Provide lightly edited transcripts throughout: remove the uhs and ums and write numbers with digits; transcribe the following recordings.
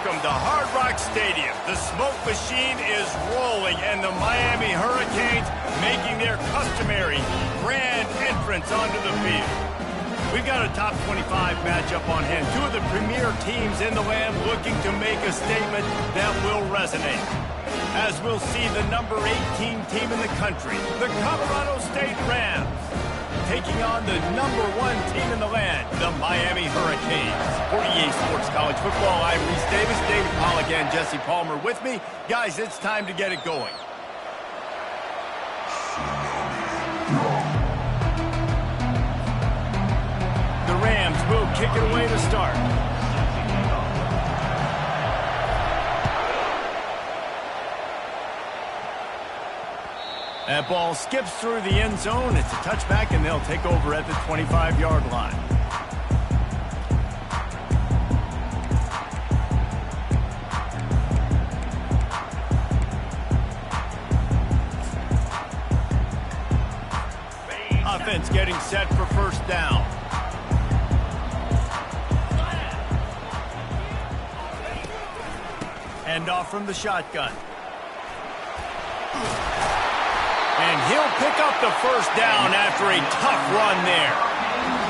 Welcome to Hard Rock Stadium. The smoke machine is rolling, and the Miami Hurricanes making their customary grand entrance onto the field. We've got a top 25 matchup on hand. Two of the premier teams in the land looking to make a statement that will resonate. As we'll see the number 18 team in the country, the Colorado State Rams, taking on the number 1 team in the land, the Miami Hurricanes. For EA Sports College Football, I'm Reese Davis, David Pollack, and Jesse Palmer with me. Guys, it's time to get it going. The Rams will kick it away to start. That ball skips through the end zone. It's a touchback, and they'll take over at the 25-yard line. Offense getting set for first down. Hand off from the shotgun. And he'll pick up the first down after a tough run there.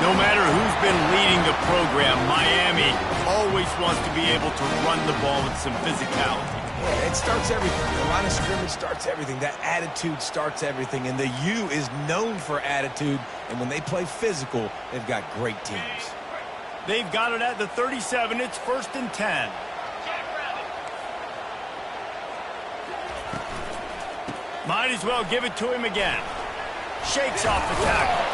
No matter who's been leading the program, Miami always wants to be able to run the ball with some physicality. Yeah, it starts everything. The line of scrimmage starts everything. That attitude starts everything. And the U is known for attitude. And when they play physical, they've got great teams. They've got it at the 37. It's 1st and 10. Might as well give it to him again. Shakes off the tackle.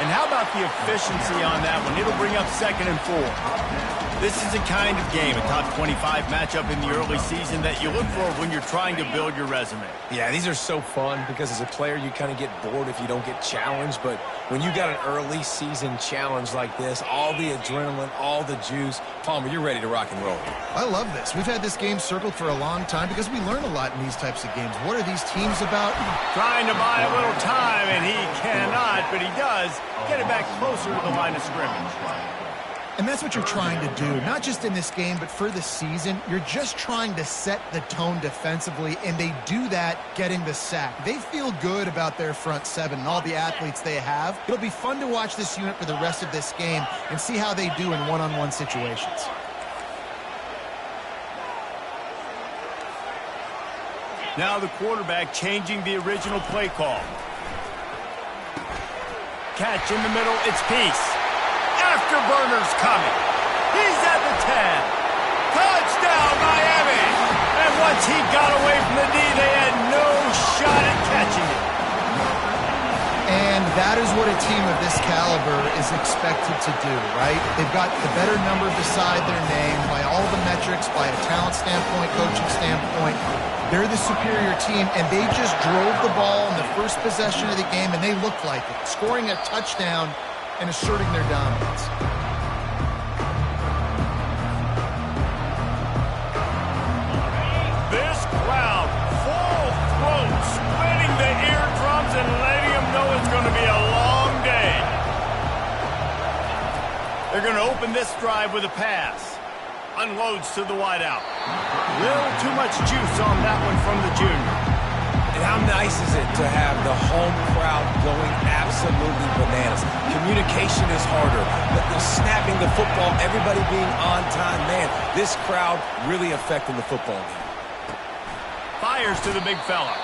And how about the efficiency on that one? It'll bring up 2nd and 4. This is the kind of game, a top 25 matchup in the early season, that you look for when you're trying to build your resume. Yeah, these are so fun because as a player, you kind of get bored if you don't get challenged. But when you got an early season challenge like this, all the adrenaline, all the juice, Palmer, you're ready to rock and roll. I love this. We've had this game circled for a long time because we learn a lot in these types of games. What are these teams about? Trying to buy a little time, and he cannot, but he does get it back closer to the line of scrimmage. And that's what you're trying to do, not just in this game, but for the season. You're just trying to set the tone defensively, and they do that getting the sack. They feel good about their front seven and all the athletes they have. It'll be fun to watch this unit for the rest of this game and see how they do in one-on-one situations. Now the quarterback changing the original play call. Catch in the middle, it's Peace. Afterburner's coming. He's at the 10. Touchdown, Miami! And once he got away from the knee, they had no shot at catching it. And that is what a team of this caliber is expected to do, right? They've got the better number beside their name by all the metrics, by a talent standpoint, coaching standpoint. They're the superior team, and they just drove the ball in the first possession of the game, and they looked like it, scoring a touchdown and asserting their dominance. This crowd, full throat, splitting the eardrums and letting them know it's going to be a long day. They're going to open this drive with a pass. Unloads to the wideout. Little too much juice on that one from the junior. And how nice is it to have the home crowd going absolutely bananas? Communication is harder. The snapping the football, everybody being on time. Man, this crowd really affecting the football game. Fires to the big fella.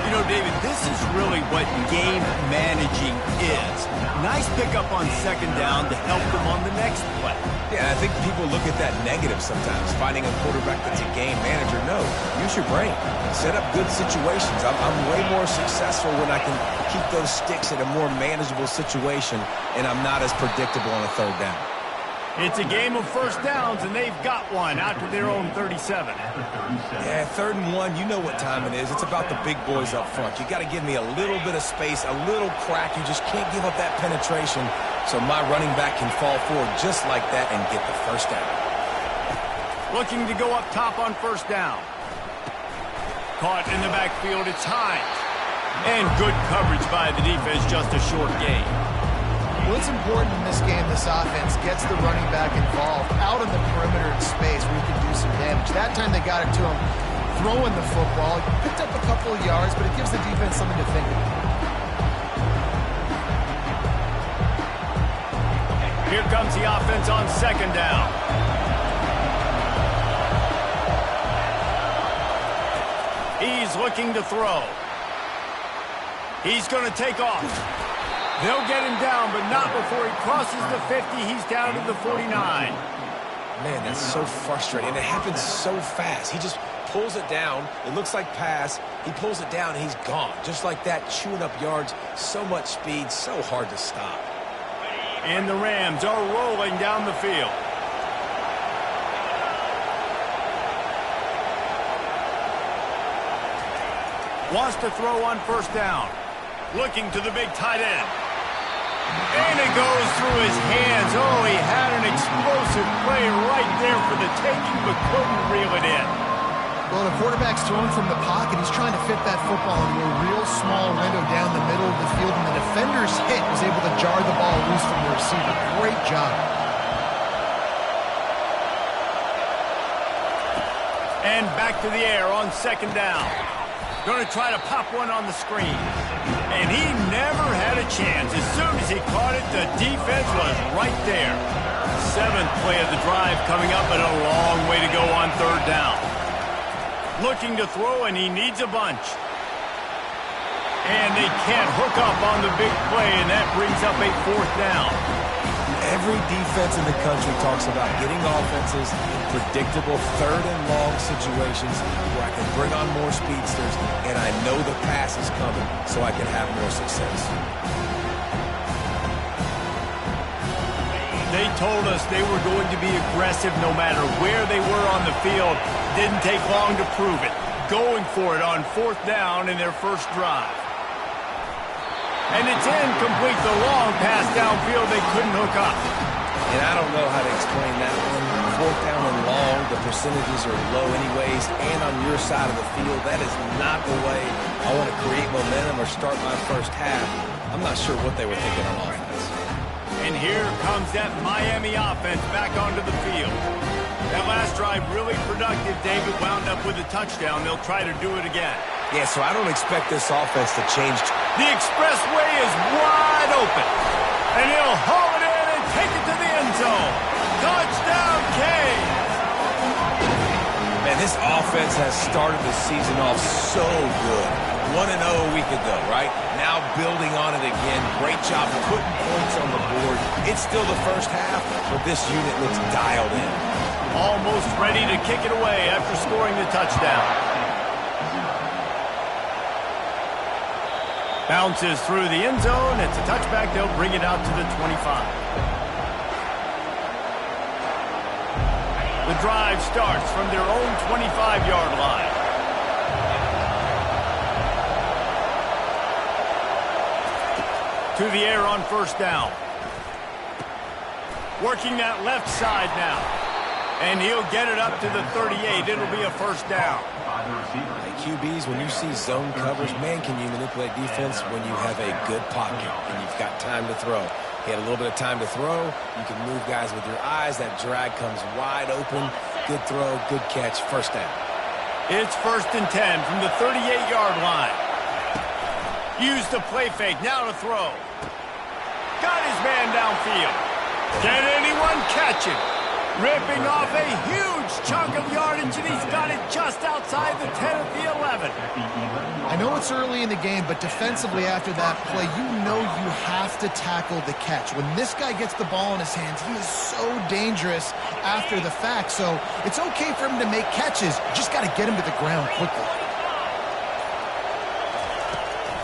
You know, David, this is really what game managing is. Nice pickup on 2nd down to help them on the next play. Yeah, I think people look at that negative sometimes, finding a quarterback that's a game manager. No, use your brain. Set up good situations. I'm way more successful when I can keep those sticks in a more manageable situation, and I'm not as predictable on a 3rd down. It's a game of first downs, and they've got one out to their own 37. Yeah, 3rd and 1, you know what time it is. It's about the big boys up front. You got to give me a little bit of space, a little crack. You just can't give up that penetration, so my running back can fall forward just like that and get the first down. Looking to go up top on first down. Caught in the backfield, it's Hines. And good coverage by the defense, just a short gain. What's important in this game, this offense gets the running back involved out on the perimeter in space where he can do some damage. That time they got it to him throwing the football. He picked up a couple of yards, but it gives the defense something to think about. Here comes the offense on second down. He's looking to throw. He's going to take off. They'll get him down, but not before he crosses the 50. He's down to the 49. Man, that's so frustrating. And it happens so fast. He just pulls it down. It looks like pass. He pulls it down, and he's gone. Just like that, chewing up yards. So much speed, so hard to stop. And the Rams are rolling down the field. Wants to throw on first down. Looking to the big tight end. And it goes through his hands. Oh, he had an explosive play right there for the taking, but couldn't reel it in. Well, the quarterback's throwing from the pocket. He's trying to fit that football into a real small window down the middle of the field, and the defender's hit was able to jar the ball loose from the receiver. Great job. And back to the air on second down. Going to try to pop one on the screen. And he never had a chance. As soon as he caught it, the defense was right there. Seventh play of the drive coming up, but a long way to go on third down. Looking to throw, and he needs a bunch. And they can't hook up on the big play, and that brings up a fourth down. Every defense in the country talks about getting offenses in predictable third and long situations where I can bring on more speedsters and I know the pass is coming so I can have more success. They told us they were going to be aggressive no matter where they were on the field. Didn't take long to prove it. Going for it on fourth down in their first drive. And it's incomplete. The long pass downfield, they couldn't hook up. And I don't know how to explain that one. Fourth down and long, the percentages are low anyways, and on your side of the field, that is not the way I want to create momentum or start my first half. I'm not sure what they were thinking on offense. And here comes that Miami offense back onto the field. That last drive really productive. David wound up with a touchdown. They'll try to do it again. Yeah, so I don't expect this offense to change. The expressway is wide open. And he'll haul it in and take it to the end zone. Touchdown, Kane. Man, this offense has started the season off so good. 1-0 a week ago, right? Now building on it again. Great job putting points on the board. It's still the first half, but this unit looks dialed in. Almost ready to kick it away after scoring the touchdown. Bounces through the end zone. It's a touchback. They'll bring it out to the 25. The drive starts from their own 25-yard line. To the air on first down. Working that left side now. And he'll get it up to the 38. It'll be a first down. Hey, QBs, when you see zone covers, man, can you manipulate defense when you have a good pocket and you've got time to throw. He had a little bit of time to throw. You can move guys with your eyes. That drag comes wide open. Good throw, good catch, first down. It's 1st and 10 from the 38-yard line. Use the play fake, now to throw. Got his man downfield. Can anyone catch him? Ripping off a huge chunk of yardage, and he's got it just outside the 10 of the 11. I know it's early in the game, but defensively after that play, you know you have to tackle the catch. When this guy gets the ball in his hands, he is so dangerous after the fact. So it's okay for him to make catches. You just got to get him to the ground quickly.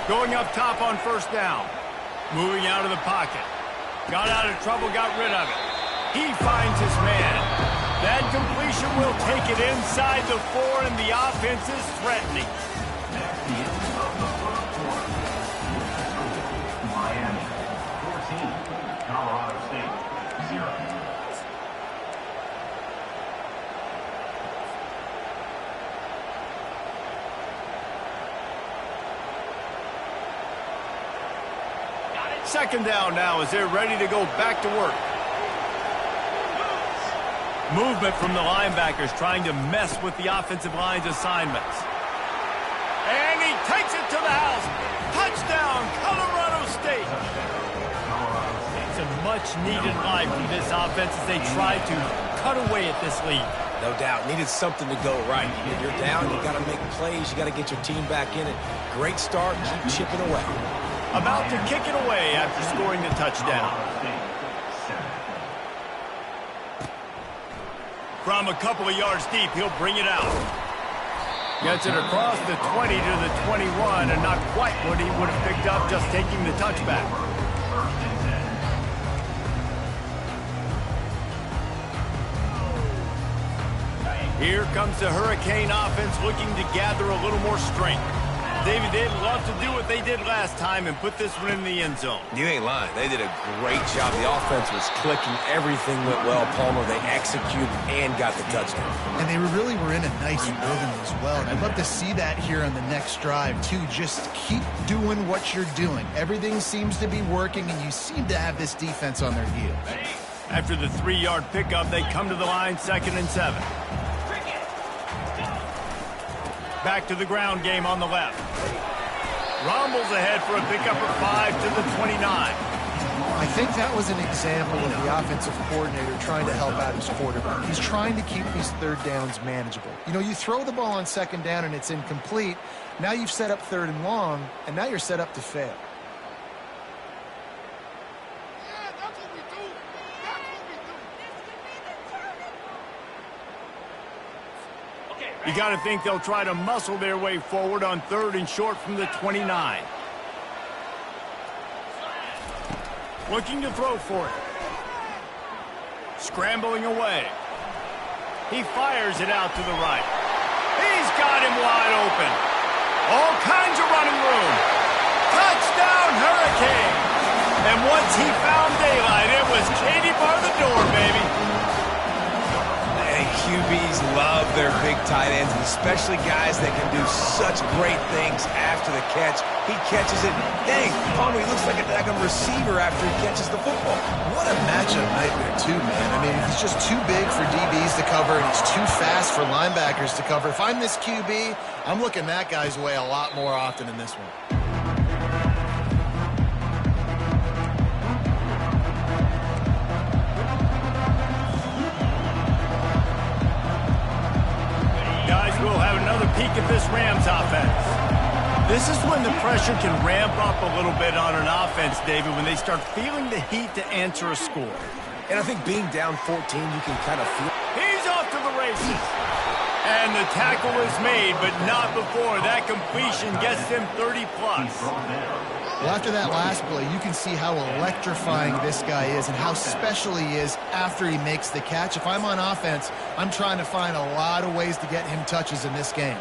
Going up top on first down. Moving out of the pocket. Got out of trouble, got rid of it. He finds his man. That completion will take it inside the 4, and the offense is threatening. Miami, 14. Colorado State, 0. Second down now as they're ready to go back to work. Movement from the linebackers trying to mess with the offensive line's assignments. And he takes it to the house. Touchdown, Colorado State. It's a much-needed life from this offense as they try to cut away at this lead. No doubt. Needed something to go right. When you're down, you got to make plays. You got to get your team back in it. Great start. Keep chipping away. About to kick it away after scoring the touchdown. From a couple of yards deep, he'll bring it out. Gets it across the 20 to the 21, and not quite what he would have picked up just taking the touchback. Here comes the Hurricane offense looking to gather a little more strength. David, they'd love to do what they did last time and put this one in the end zone. You ain't lying. They did a great job. The offense was clicking. Everything went well, Palmer. They executed and got the touchdown. And they really were in a nice rhythm as well. And I'd love to see that here on the next drive, too. Just keep doing what you're doing. Everything seems to be working, and you seem to have this defense on their heels. After the 3-yard pickup, they come to the line, 2nd and 7. Back to the ground game on the left. Rumbles ahead for a pickup of 5 to the 29. I think that was an example of the offensive coordinator trying to help out his quarterback. He's trying to keep these third downs manageable. You know, you throw the ball on 2nd down and it's incomplete. Now you've set up 3rd and long, and now you're set up to fail. You got to think they'll try to muscle their way forward on 3rd and short from the 29. Looking to throw for it. Scrambling away. He fires it out to the right. He's got him wide open. All kinds of running room. Touchdown, Hurricane. And once he found daylight, it was Katie bar the door, baby. QBs love their big tight ends, especially guys that can do such great things after the catch. He catches it. Dang, Palmer, he looks like a daggum receiver after he catches the football. What a matchup nightmare, too, man. I mean, he's just too big for DBs to cover, and he's too fast for linebackers to cover. If I'm this QB, I'm looking that guy's way a lot more often than this one. We'll have another peek at this Rams offense. This is when the pressure can ramp up a little bit on an offense, David, when they start feeling the heat to answer a score. And I think being down 14, you can kind of feel... He's off to the races. And the tackle is made, but not before. That completion gets them 30-plus. Well, after that last play, you can see how electrifying this guy is and how special he is after he makes the catch. If I'm on offense, I'm trying to find a lot of ways to get him touches in this game.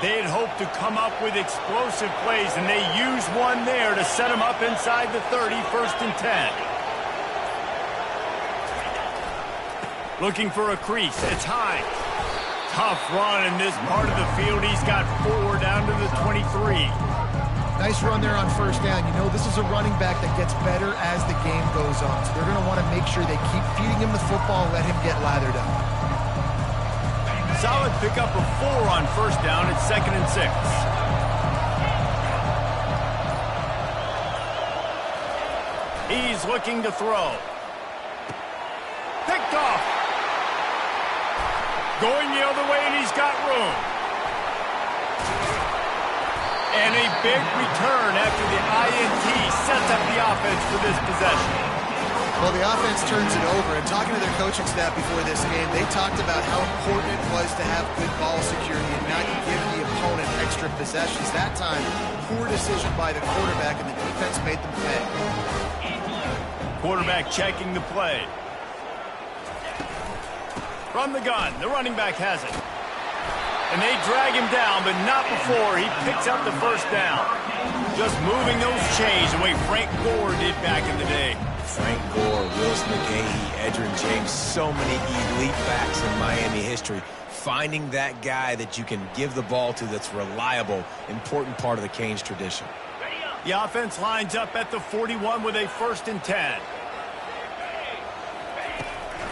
They'd hoped to come up with explosive plays, and they used one there to set him up inside the 30, 1st and 10. Looking for a crease. It's Hines. Tough run in this part of the field. He's got 4 down to the 23. Nice run there on 1st down. You know, this is a running back that gets better as the game goes on. So they're going to want to make sure they keep feeding him the football and let him get lathered up. Solid pickup of 4 on 1st down. It's 2nd and 6. He's looking to throw. Picked off. Going the other way, and he's got room. And a big return after the INT sets up the offense for this possession. Well, the offense turns it over, and talking to their coaching staff before this game, they talked about how important it was to have good ball security and not give the opponent extra possessions. That time, poor decision by the quarterback, and the defense made them pay. Quarterback checking the play. From the gun, the running back has it. And they drag him down, but not before he picks up the 1st down. Just moving those chains the way Frank Gore did back in the day. Frank Gore, Willis McGahee, Edgerrin James, so many elite backs in Miami history. Finding that guy that you can give the ball to that's reliable, important part of the Canes tradition. The offense lines up at the 41 with a 1st and 10.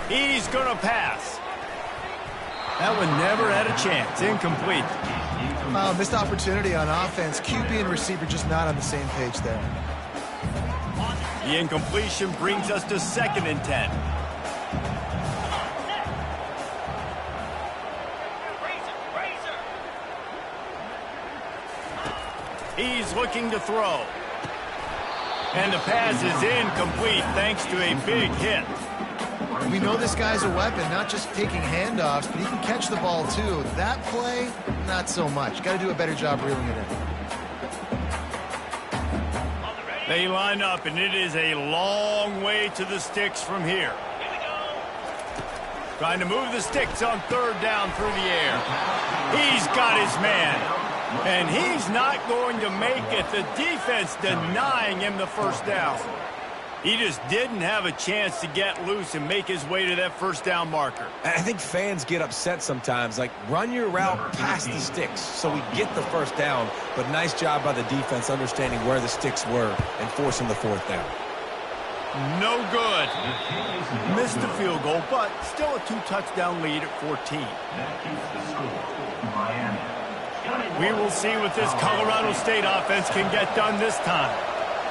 He's going to pass. That one never had a chance. Incomplete. Missed opportunity on offense. QB and receiver just not on the same page there. The incompletion brings us to 2nd and 10. He's looking to throw. And the pass is incomplete thanks to a big hit. We know this guy's a weapon, not just taking handoffs, but he can catch the ball too. That play, not so much. Got to do a better job reeling it in. They line up, and it is a long way to the sticks from here. Trying to move the sticks on 3rd down through the air. He's got his man. And he's not going to make it. The defense denying him the 1st down. He just didn't have a chance to get loose and make his way to that 1st down marker. I think fans get upset sometimes. Like, run your route past the sticks so we get the 1st down. But nice job by the defense understanding where the sticks were and forcing the 4th down. No good. Missed the field goal, but still a 2-touchdown lead at 14. That keeps the score. Miami. We will see what this Colorado State offense can get done this time.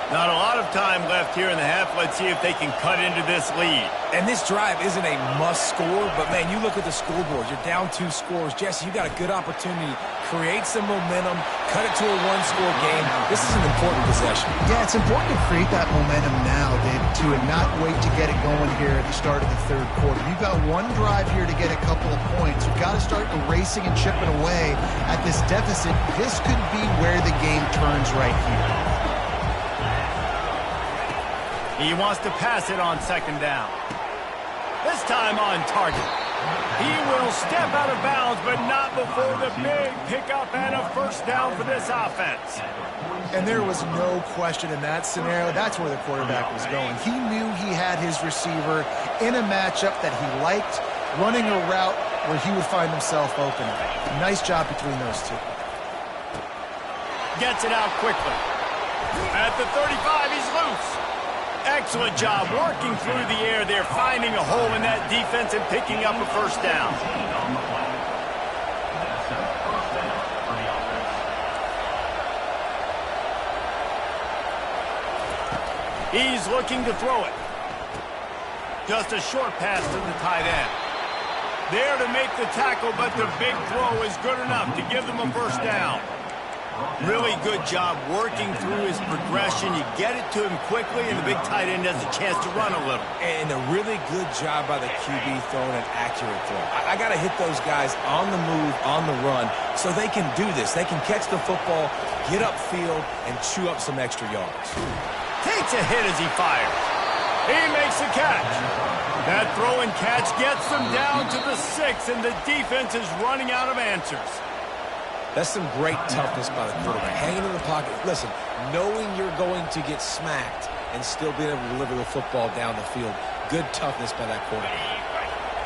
Not a lot of time left here in the half. Let's see if they can cut into this lead. And this drive isn't a must score, but man, you look at the scoreboard. You're down 2 scores. Jesse, you got a good opportunity. Create some momentum. Cut it to a 1-score game. This is an important possession. Yeah, it's important to create that momentum now, Dave, too, and not wait to get it going here at the start of the 3rd quarter. You've got one drive here to get a couple of points. You've got to start erasing and chipping away at this deficit. This could be where the game turns right here. He wants to pass it on 2nd down. This time on target. He will step out of bounds, but not before the big pickup and a 1st down for this offense. And there was no question in that scenario. That's where the quarterback was going. He knew he had his receiver in a matchup that he liked, running a route where he would find himself open. Nice job between those two. Gets it out quickly. At the 35, he's loose. Excellent job working through the air there, finding a hole in that defense and picking up a 1st down. He's looking to throw it. Just a short pass to the tight end. There to make the tackle, but the big throw is good enough to give them a 1st down. Really good job working through his progression. You get it to him quickly, and the big tight end has a chance to run a little. And a really good job by the QB throwing an accurate throw. I got to hit those guys on the move, on the run, so they can do this. They can catch the football, get upfield, and chew up some extra yards. Takes a hit as he fires. He makes the catch. That throw and catch gets them down to the 6, and the defense is running out of answers. That's some great toughness by the quarterback. Hanging in the pocket. Listen, knowing you're going to get smacked and still being able to deliver the football down the field. Good toughness by that quarterback.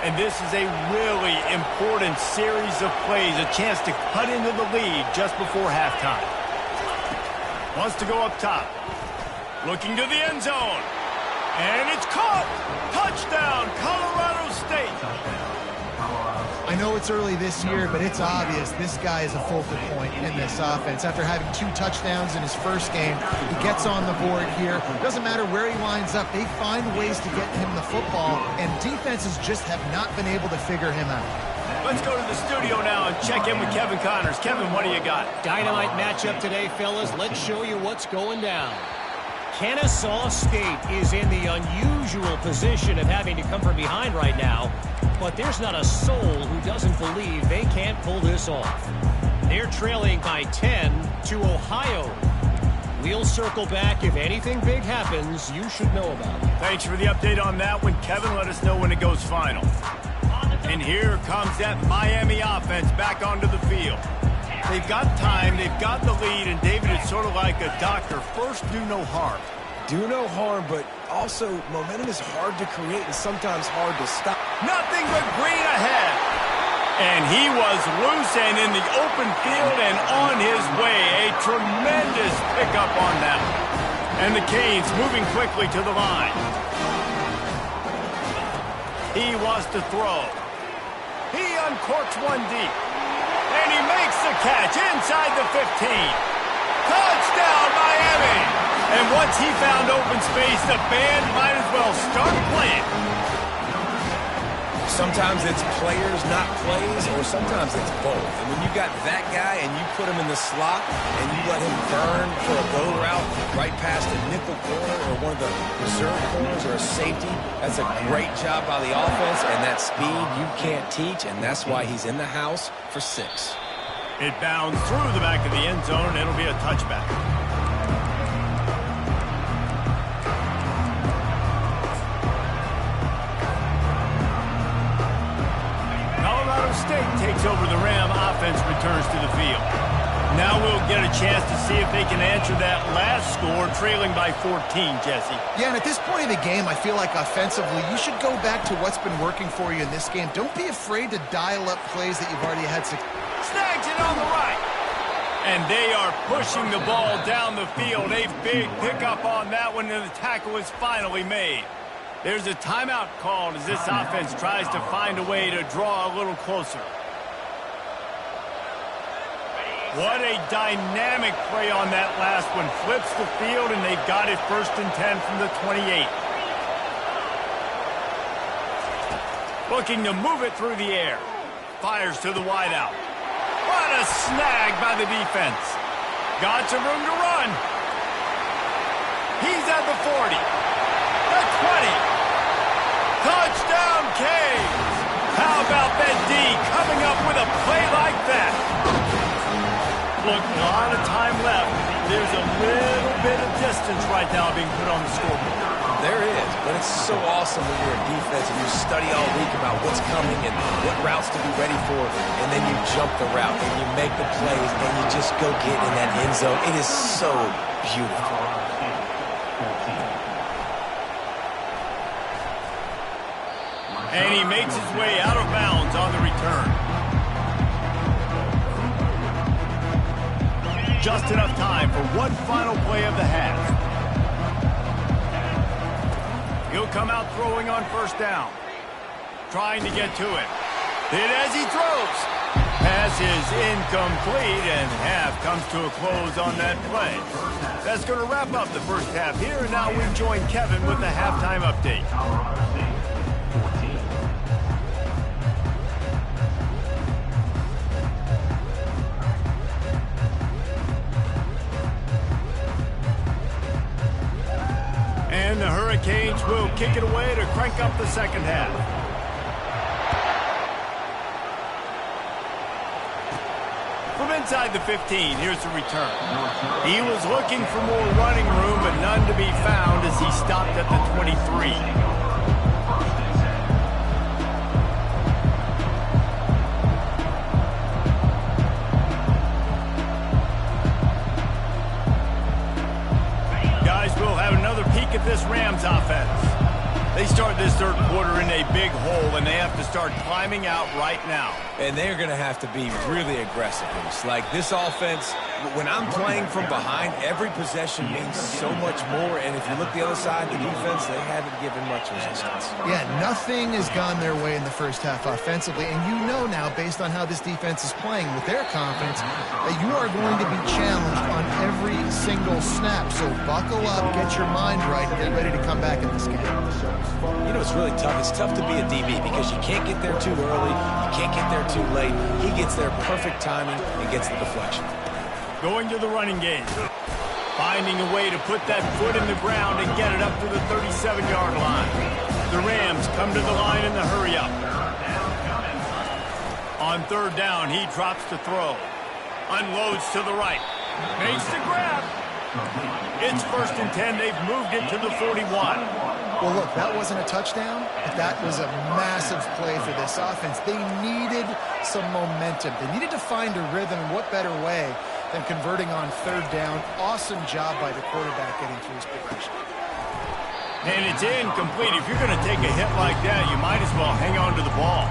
And this is a really important series of plays. A chance to cut into the lead just before halftime. Wants to go up top. Looking to the end zone. And it's caught. Touchdown, Colorado State. I know it's early this year, but it's obvious this guy is a focal point in this offense. After having 2 touchdowns in his first game, he gets on the board here. Doesn't matter where he lines up, they find ways to get him the football, and defenses just have not been able to figure him out. Let's go to the studio now and check in with Kevin Connors. Kevin, what do you got? Dynamite matchup today, fellas. Let's show you what's going down. Kennesaw State is in the unusual position of having to come from behind right now, but there's not a soul who doesn't believe they can't pull this off. They're trailing by 10 to Ohio. We'll circle back. If anything big happens, you should know about it. Thanks for the update on that one, Kevin. Let us know when it goes final. And here comes that Miami offense back onto the field. They've got time, they've got the lead, and David is sort of like a doctor. First, do no harm. Do no harm, but also momentum is hard to create and sometimes hard to stop. Nothing but green ahead. And he was loose and in the open field and on his way. A tremendous pickup on that one. And the Canes moving quickly to the line. He wants to throw. He uncorks one deep. And he makes the catch inside the 15. Touchdown, Miami! And once he found open space, the band might as well start playing. Sometimes it's players, not plays, or sometimes it's both. And when you got that guy and you put him in the slot and you let him burn for a go route right past a nickel corner or one of the reserve corners or a safety, that's a great job by the offense, and that speed you can't teach, and that's why he's in the house for 6. It bounds through the back of the end zone. It'll be a touchback. State takes over the Ram offense, returns to the field. Now we'll get a chance to see if they can answer that last score, trailing by 14, Jesse. Yeah, and at this point of the game, I feel like offensively, you should go back to what's been working for you in this game. Don't be afraid to dial up plays that you've already had. Snags it on the right. And they are pushing the ball down the field. A big pickup on that one, and the tackle is finally made. There's a timeout called as this offense tries to find a way to draw a little closer. What a dynamic play on that last one. Flips the field, and they've got it 1st and 10 from the 28. Looking to move it through the air. Fires to the wideout. What a snag by the defense. Got some room to run. He's at the 40. The 20. Touchdown, Canes! How about that D coming up with a play like that? Look, a lot of time left. There's a little bit of distance right now being put on the scoreboard. There is, but it's so awesome when you're a defense and you study all week about what's coming and what routes to be ready for, and then you jump the route and you make the plays and you just go get in that end zone. It is so beautiful. And he makes his way out of bounds on the return. Just enough time for one final play of the half. He'll come out throwing on 1st down. Trying to get to it. Hit as he throws. Pass is incomplete, and half comes to a close on that play. That's going to wrap up the first half here, and now we join Kevin with the halftime update. And the Hurricanes will kick it away to crank up the second half. From inside the 15, here's the return. He was looking for more running room, but none to be found as he stopped at the 23. At this Rams offense. They start this third quarter in a big hole, and they have to start climbing out right now. And they're going to have to be really aggressive. Like this offense, when I'm playing from behind, every possession means so much more. And if you look the other side of the defense, they haven't given much resistance. Yeah, nothing has gone their way in the first half offensively. And you know now, based on how this defense is playing with their confidence, that you are going to be challenged on every single snap. So buckle up, get your mind right, and get ready to come back in this game. You know, it's really tough. It's tough to be a DB because you can't get there too early. You can't get there too late. He gets there perfect timing and gets the deflection. Going to the running game. Finding a way to put that foot in the ground and get it up to the 37-yard line. The Rams come to the line in the hurry-up. On 3rd down, he drops to throw. Unloads to the right. Makes the grab. It's 1st and 10. They've moved it to the 41. Well, look, that wasn't a touchdown, but that was a massive play for this offense. They needed some momentum. They needed to find a rhythm, and what better way than converting on third down. Awesome job by the quarterback getting through his progression. And it's incomplete. If you're going to take a hit like that, you might as well hang on to the ball.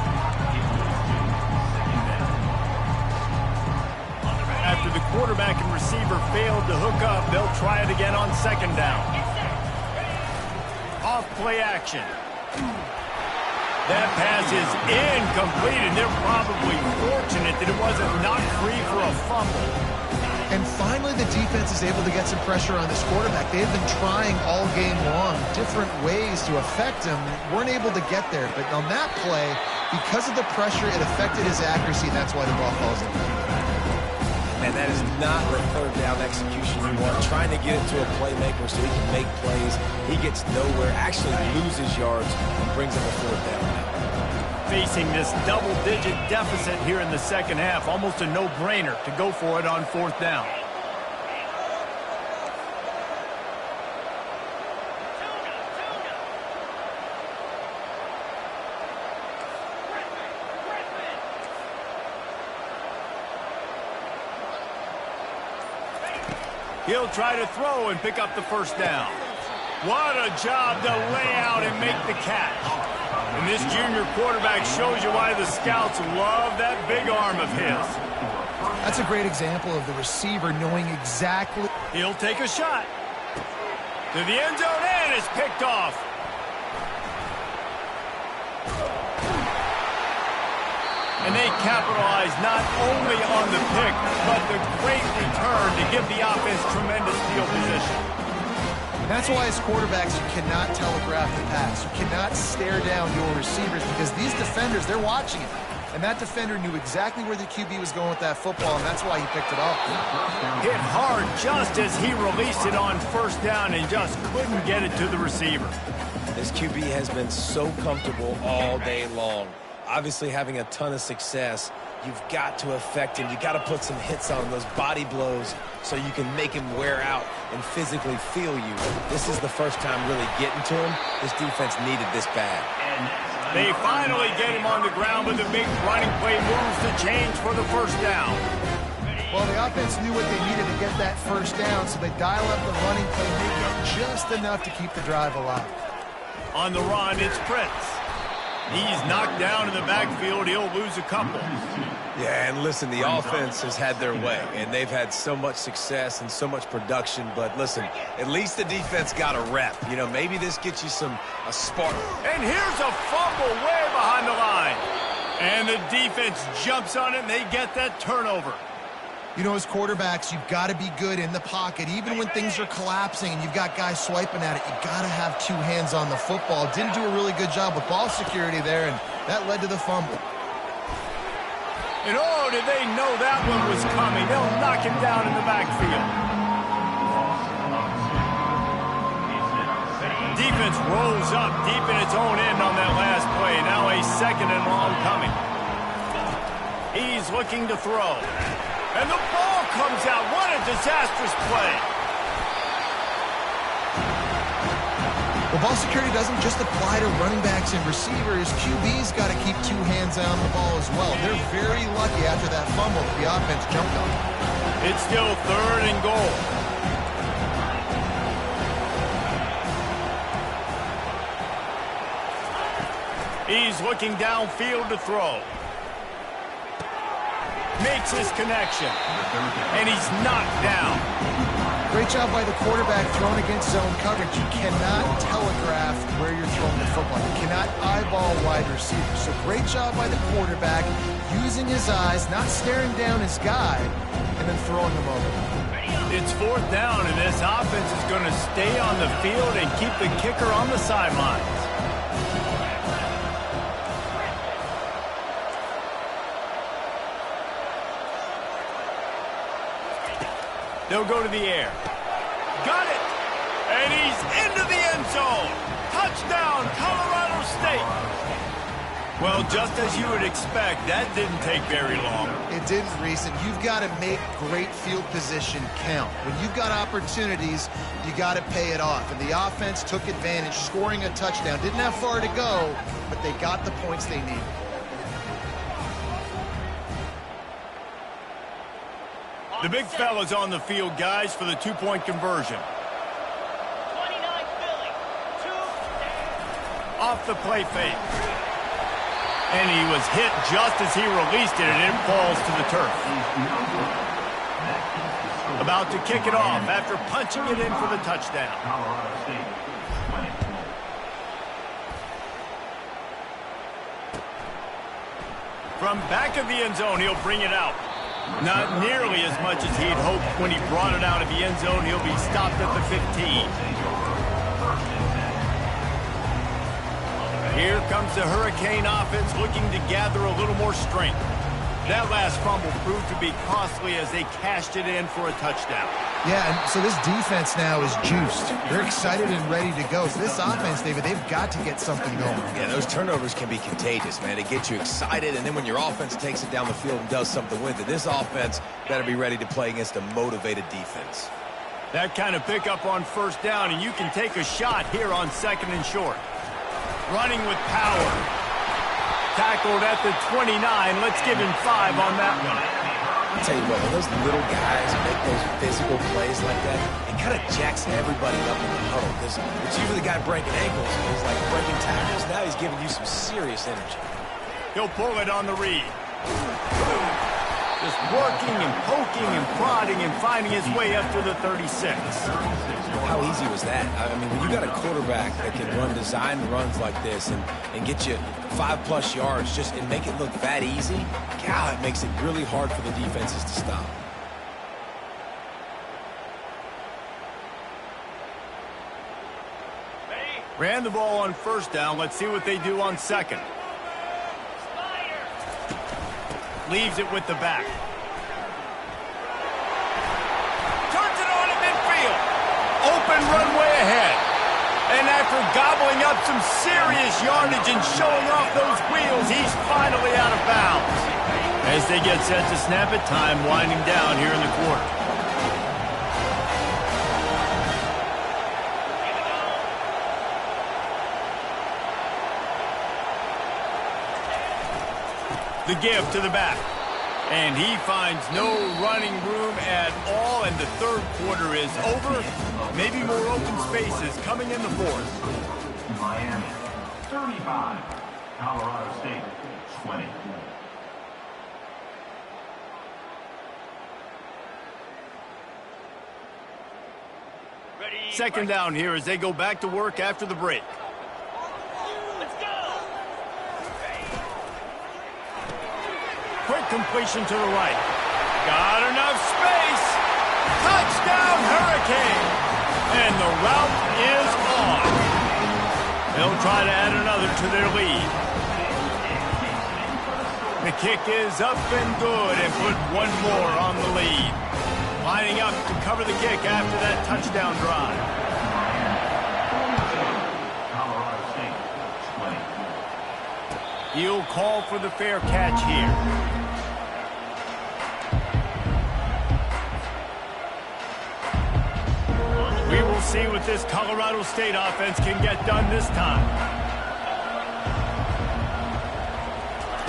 After the quarterback and receiver failed to hook up, they'll try it again on second down. Off play action. That pass is incomplete, and they're probably fortunate that it wasn't knocked free for a fumble. And finally, the defense is able to get some pressure on this quarterback. They've been trying all game long different ways to affect him. Weren't able to get there. But on that play, because of the pressure, it affected his accuracy, and that's why the ball falls in. And that is not the third down execution you want. Trying to get it to a playmaker so he can make plays. He gets nowhere, actually loses yards, and brings him a fourth down. Facing this double-digit deficit here in the second half, almost a no-brainer to go for it on fourth down. He'll try to throw and pick up the first down. What a job to lay out and make the catch. And this junior quarterback shows you why the scouts love that big arm of his. That's a great example of the receiver knowing exactly. He'll take a shot. To the end zone, and it's picked off. And they capitalize not only on the pick, but the great return to give the offense tremendous field position. That's why as quarterbacks, you cannot telegraph the pass. You cannot stare down your receivers because these defenders, they're watching it. And that defender knew exactly where the QB was going with that football, and that's why he picked it off. Hit hard just as he released it on first down and just couldn't get it to the receiver. This QB has been so comfortable all day long. Obviously having a ton of success, you've got to affect him. You've got to put some hits on those body blows so you can make him wear out and physically feel you. This is the first time really getting to him. This defense needed this bad. They finally get him on the ground, but the big running play moves the change for the first down. Well, the offense knew what they needed to get that first down, so they dial up the running play, make it just enough to keep the drive alive. On the run, it's Prince. He's knocked down in the backfield. He'll lose a couple. Yeah, and listen, the offense has had their way, and they've had so much success and so much production. But listen, at least the defense got a rep. You know, maybe this gets you a spark. And here's a fumble way behind the line. And the defense jumps on it, and they get that turnover. You know, as quarterbacks, you've got to be good in the pocket. Even when things are collapsing and you've got guys swiping at it, you've got to have two hands on the football. Didn't do a really good job with ball security there, and that led to the fumble. And oh, did they know that one was coming. They'll knock him down in the backfield. Defense rolls up deep in its own end on that last play. Now a second and long coming. He's looking to throw. And the ball comes out. What a disastrous play. Well, ball security doesn't just apply to running backs and receivers. QB's got to keep two hands on the ball as well. They're very lucky after that fumble that the offense jumped on. It's still third and goal. He's looking downfield to throw. Makes his connection. And he's knocked down. Great job by the quarterback throwing against zone coverage. You cannot telegraph where you're throwing the football. You cannot eyeball wide receivers. So great job by the quarterback using his eyes, not staring down his guy, and then throwing him over. It's fourth down, and this offense is going to stay on the field and keep the kicker on the sidelines. They'll go to the air. Got it! And he's into the end zone. Touchdown, Colorado State. Well, just as you would expect, that didn't take very long. It didn't, Reese, and you've got to make great field position count. When you've got opportunities, you got to pay it off. And the offense took advantage, scoring a touchdown. Didn't have far to go, but they got the points they needed. The big fella's on the field, guys, for the two-point conversion. 29 Philly. Off the play fake. And he was hit just as he released it, and it falls to the turf. About to kick it off after punching it in for the touchdown. Colorado State, 20. From back of the end zone, he'll bring it out. Not nearly as much as he'd hoped when he brought it out of the end zone. He'll be stopped at the 15. Here comes the Hurricane offense looking to gather a little more strength. That last fumble proved to be costly as they cashed it in for a touchdown. Yeah, and so this defense now is juiced. They're excited and ready to go. So this offense, David, they've got to get something going. Yeah, those turnovers can be contagious, man. It gets you excited, and then when your offense takes it down the field and does something with it, this offense better be ready to play against a motivated defense. That kind of pickup on first down, and you can take a shot here on 2nd and short. Running with power. Tackled at the 29. Let's give him 5 on that one. I'll tell you what, when those little guys make those physical plays like that, it kind of jacks everybody up in the huddle because it's usually the guy breaking ankles. He's like breaking tackles. Now he's giving you some serious energy. He'll pull it on the read. Just working and poking and prodding and finding his way up to the 36. How easy was that? I mean, when you got a quarterback that can run designed runs like this and get you 5+ yards just and make it look that easy, God, it makes it really hard for the defenses to stop. Ran the ball on first down. Let's see what they do on 2nd. Leaves it with the back. Turns it on to midfield. Open runway ahead. And after gobbling up some serious yardage and showing off those wheels, he's finally out of bounds. As they get set to snap it, time winding down here in the quarter. The give to the back. And he finds no running room at all, and the third quarter is over. Maybe more open spaces coming in the fourth. Miami, 35. Colorado State, 20. Second down here as they go back to work after the break. Quick completion to the right. Got enough space. Touchdown, Hurricane. And the route is on. They'll try to add another to their lead. The kick is up and good and put one more on the lead. Lining up to cover the kick after that touchdown drive. Colorado State, 20. He'll call for the fair catch here. We will see what this Colorado State offense can get done this time.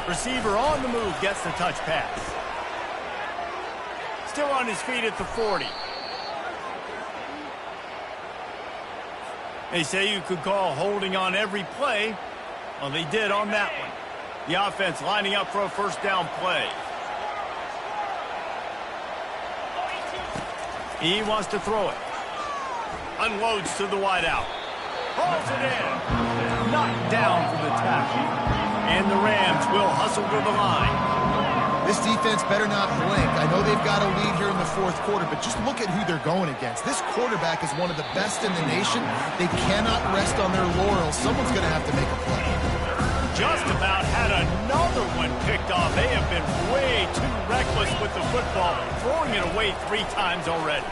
Receiver on the move gets the touch pass. Still on his feet at the 40. They say you could call holding on every play. Well, they did on that one. The offense lining up for a first down play. He wants to throw it. Unloads to the wideout. Hauls it in. Knocked down for the tackle. And the Rams will hustle to the line. This defense better not blink. I know they've got a lead here in the fourth quarter, but just look at who they're going against. This quarterback is one of the best in the nation. They cannot rest on their laurels. Someone's going to have to make a play. Just about had another one picked off. They have been way too reckless with the football, throwing it away 3 times already.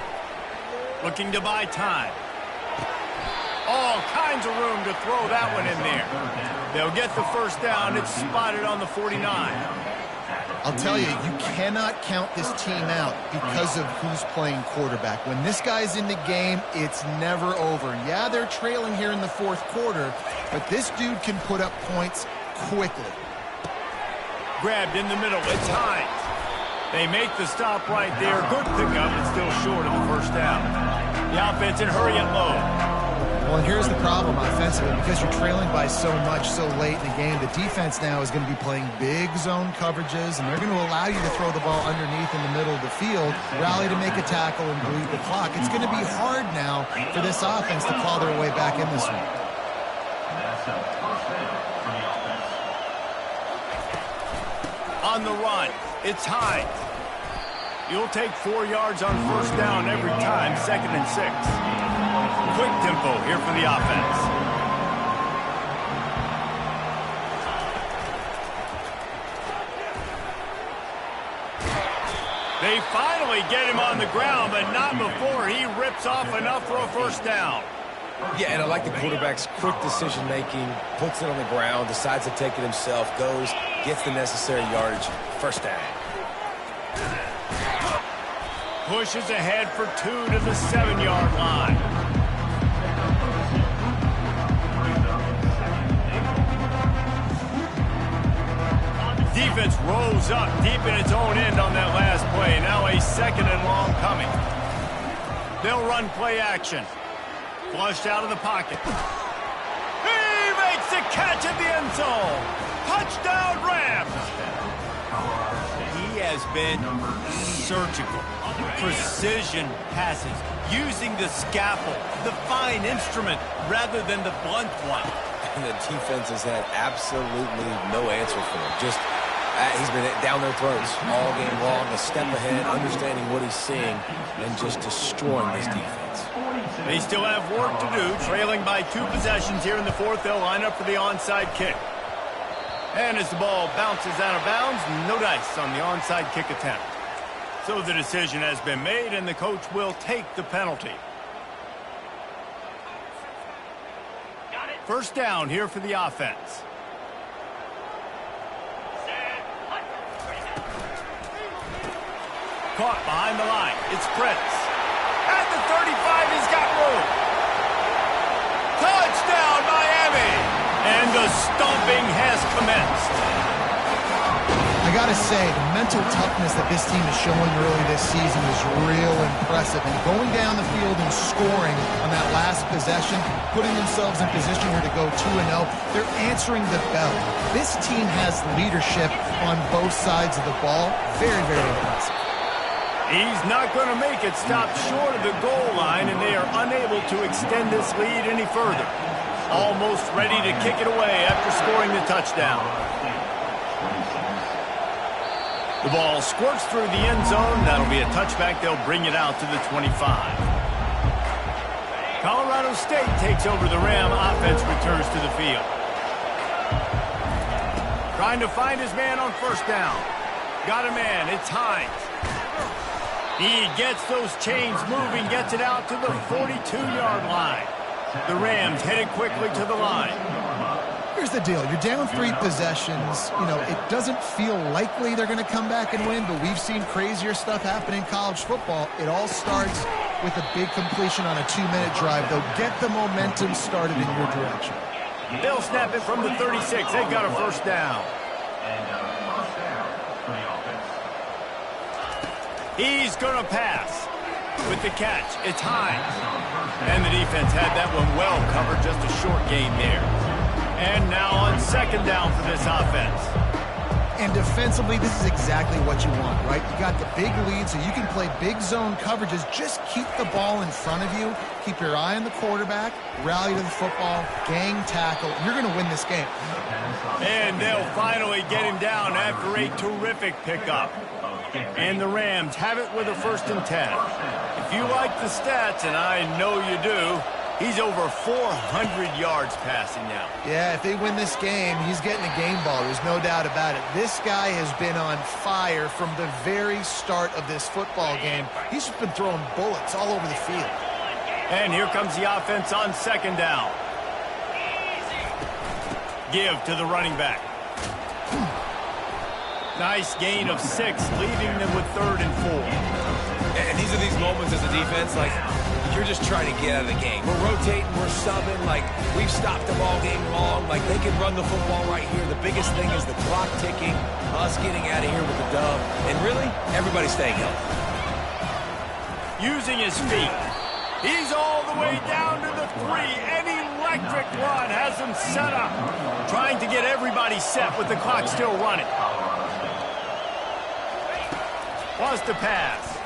Looking to buy time. All kinds of room to throw that one in there. They'll get the first down. It's spotted on the 49. I'll tell you, you cannot count this team out because of who's playing quarterback. When this guy's in the game, it's never over. Yeah, they're trailing here in the fourth quarter, but this dude can put up points quickly. Grabbed in the middle. It's Hines. They make the stop right there. Good pickup, but still short of the first down. The offense in hurry and low. Well, and here's the problem offensively. Because you're trailing by so much so late in the game, the defense now is going to be playing big zone coverages, and they're going to allow you to throw the ball underneath in the middle of the field, rally to make a tackle, and bleed the clock. It's going to be hard now for this offense to claw their way back in this one. That's a first down for the offense. On the run, it's Hines. You'll take 4 yards on first down every time, 2nd and 6. Quick tempo here for the offense. They finally get him on the ground, but not before he rips off enough for a first down. Yeah, and I like the quarterback's quick decision-making, puts it on the ground, decides to take it himself, goes, gets the necessary yardage, first down. Pushes ahead for 2 to the 7-yard line. Defense rolls up deep in its own end on that last play. Now a 2nd and long coming. They'll run play action. Flushed out of the pocket. He makes the catch at the end zone. Touchdown, Rams. He has been surgical. Precision passes. Using the scaffold, the fine instrument, rather than the blunt one. And the defense has had absolutely no answer for him. Just, he's been down their throats all game long, a step ahead, understanding what he's seeing, and just destroying this defense. They still have work to do, trailing by 2 possessions here in the fourth. They'll line up for the onside kick. And as the ball bounces out of bounds, no dice on the onside kick attempt. So the decision has been made, and the coach will take the penalty. First down here for the offense. Caught behind the line. It's Prince. At the 35, he's got room. Touchdown, Miami! And the stomping has commenced. I got to say, the mental toughness that this team is showing early this season is real impressive. And going down the field and scoring on that last possession, putting themselves in position here to go 2-0, they're answering the bell. This team has leadership on both sides of the ball. Very, very impressive. He's not going to make it. Stop short of the goal line, and they are unable to extend this lead any further. Almost ready to kick it away after scoring the touchdown. The ball squirts through the end zone. That'll be a touchback. They'll bring it out to the 25. Colorado State takes over the Ram. Offense returns to the field. Trying to find his man on first down. Got a man. It's Hines. He gets those chains moving, gets it out to the 42-yard line. The Rams headed quickly to the line. Here's the deal. You're down 3 possessions. You know, it doesn't feel likely they're going to come back and win, but we've seen crazier stuff happen in college football. It all starts with a big completion on a 2-minute drive. They'll get the momentum started in your direction. They'll snap it from the 36. They've got a first down. He's going to pass. With the catch, it's Hines. And the defense had that one well covered, just a short gain there. And now on second down for this offense. And defensively, this is exactly what you want, right? You got the big lead, so you can play big zone coverages. Just keep the ball in front of you. Keep your eye on the quarterback. Rally to the football. Gang tackle. You're going to win this game. And they'll finally get him down after a terrific pickup. And the Rams have it with a 1st and 10. If you like the stats, and I know you do, he's over 400 yards passing now. Yeah, if they win this game, he's getting a game ball. There's no doubt about it. This guy has been on fire from the very start of this football game. He's just been throwing bullets all over the field. And here comes the offense on second down. Give to the running back. Nice gain of 6, leaving them with 3rd and 4. And these are these moments as a defense, like, you're just trying to get out of the game. We're rotating, we're subbing, like, we've stopped them all game long. Like, they can run the football right here. The biggest thing is the clock ticking, us getting out of here with the dub, and really, everybody staying healthy. Using his feet. He's all the way down to the 3. An electric run has him set up. Trying to get everybody set with the clock still running. Wants to pass.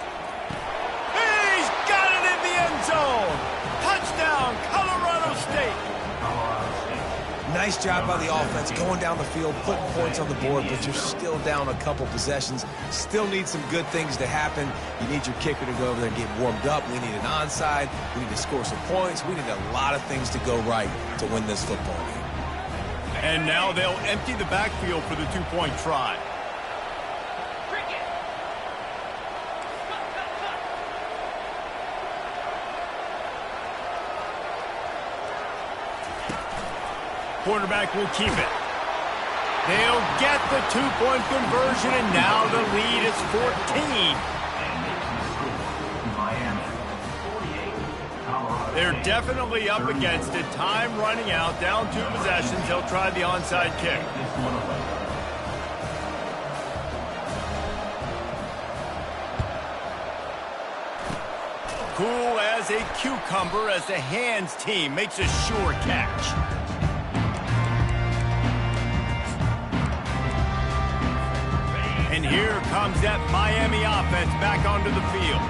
He's got it in the end zone. Touchdown, Colorado State. Nice job by the offense going down the field, putting points on the board, but you're still down a couple possessions. Still need some good things to happen. You need your kicker to go over there and get warmed up. We need an onside. We need to score some points. We need a lot of things to go right to win this football game. And now they'll empty the backfield for the 2-point try. Quarterback will keep it. They'll get the 2-point conversion, and now the lead is 14. They're definitely up against it. Time running out, down 2 possessions. They'll try the onside kick. Cool as a cucumber as the hands team makes a sure catch. And here comes that Miami offense back onto the field.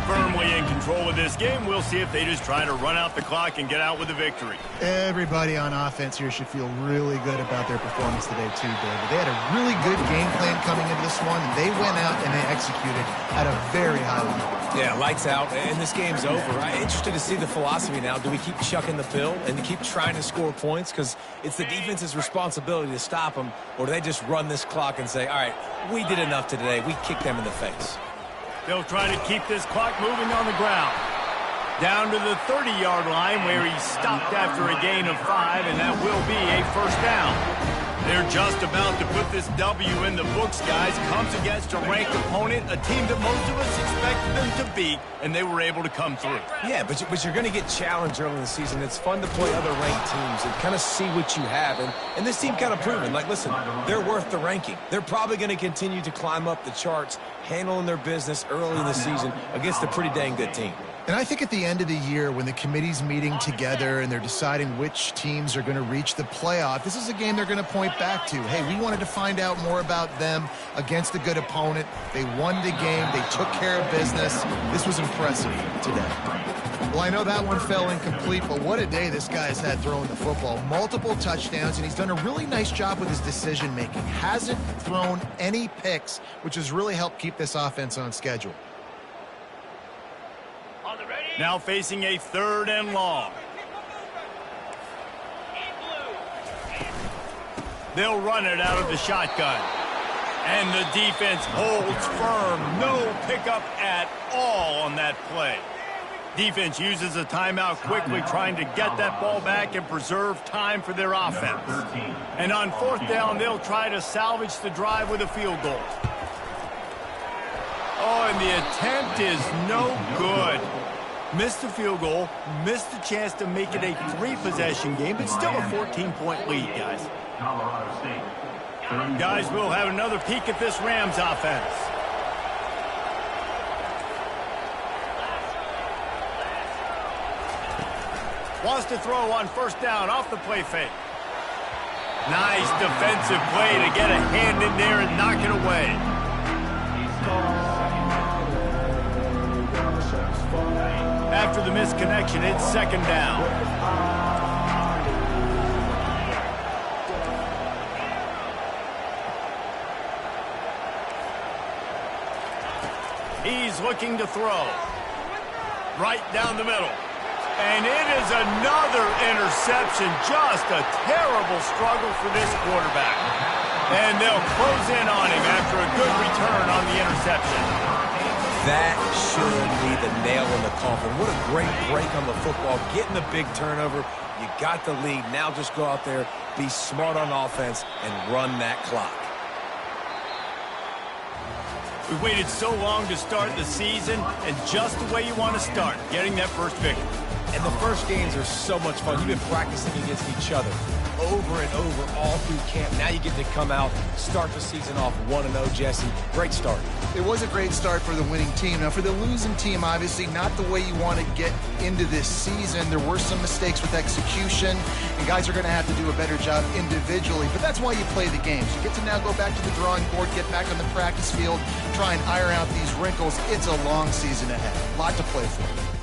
Firmly in control of this game. We'll see if they just try to run out the clock and get out with a victory. Everybody on offense here should feel really good about their performance today too, David. They had a really good game plan coming into this one, and they went out and they executed at a very high level. Yeah, lights out, and this game's over. I'm interested to see the philosophy now. Do we keep chucking the pill and keep trying to score points? Because it's the defense's responsibility to stop them, or do they just run this clock and say, all right, we did enough today. We kicked them in the face. They'll try to keep this clock moving on the ground. Down to the 30-yard line where he stopped after a gain of 5, and that will be a first down. They're just about to put this W in the books, guys. Comes against a ranked opponent, a team that most of us expected them to beat, and they were able to come through. Yeah, but you're going to get challenged early in the season. It's fun to play other ranked teams and kind of see what you have. And this team kind of proven, like, listen, they're worth the ranking. They're probably going to continue to climb up the charts, handling their business early in the season against a pretty dang good team. And I think at the end of the year, when the committee's meeting together and they're deciding which teams are going to reach the playoff, this is a game they're going to point back to. Hey, we wanted to find out more about them against a good opponent. They won the game. They took care of business. This was impressive today. Well, I know that one fell incomplete, but what a day this guy's had throwing the football. Multiple touchdowns, and he's done a really nice job with his decision-making. Hasn't thrown any picks, which has really helped keep this offense on schedule. Now facing a 3rd and long. They'll run it out of the shotgun. And the defense holds firm. No pickup at all on that play. Defense uses a timeout quickly, trying to get that ball back and preserve time for their offense. And on 4th down, they'll try to salvage the drive with a field goal. Oh, and the attempt is no good. Missed the field goal, missed the chance to make it a 3-possession game, but still a 14-point lead, guys. Guys, we'll have another peek at this Rams offense. Wants to throw on 1st down off the play fake. Nice defensive play to get a hand in there and knock it away. After the missed connection, it's 2nd down. He's looking to throw. Right down the middle. And it is another interception. Just a terrible struggle for this quarterback. And they'll close in on him after a good return on the interception. That should be the nail in the coffin. What a great break on the football. Getting the big turnover. You got the lead. Now just go out there, be smart on offense, and run that clock. We waited so long to start the season, and just the way you want to start, getting that first victory. And the first games are so much fun. You've been practicing against each other over and over all through camp. Now you get to come out, start the season off 1-0, Jesse. Great start. It was a great start for the winning team. Now, for the losing team, obviously not the way you want to get into this season. There were some mistakes with execution, and guys are going to have to do a better job individually. But that's why you play the games. You get to now go back to the drawing board, get back on the practice field, try and iron out these wrinkles. It's a long season ahead. A lot to play for.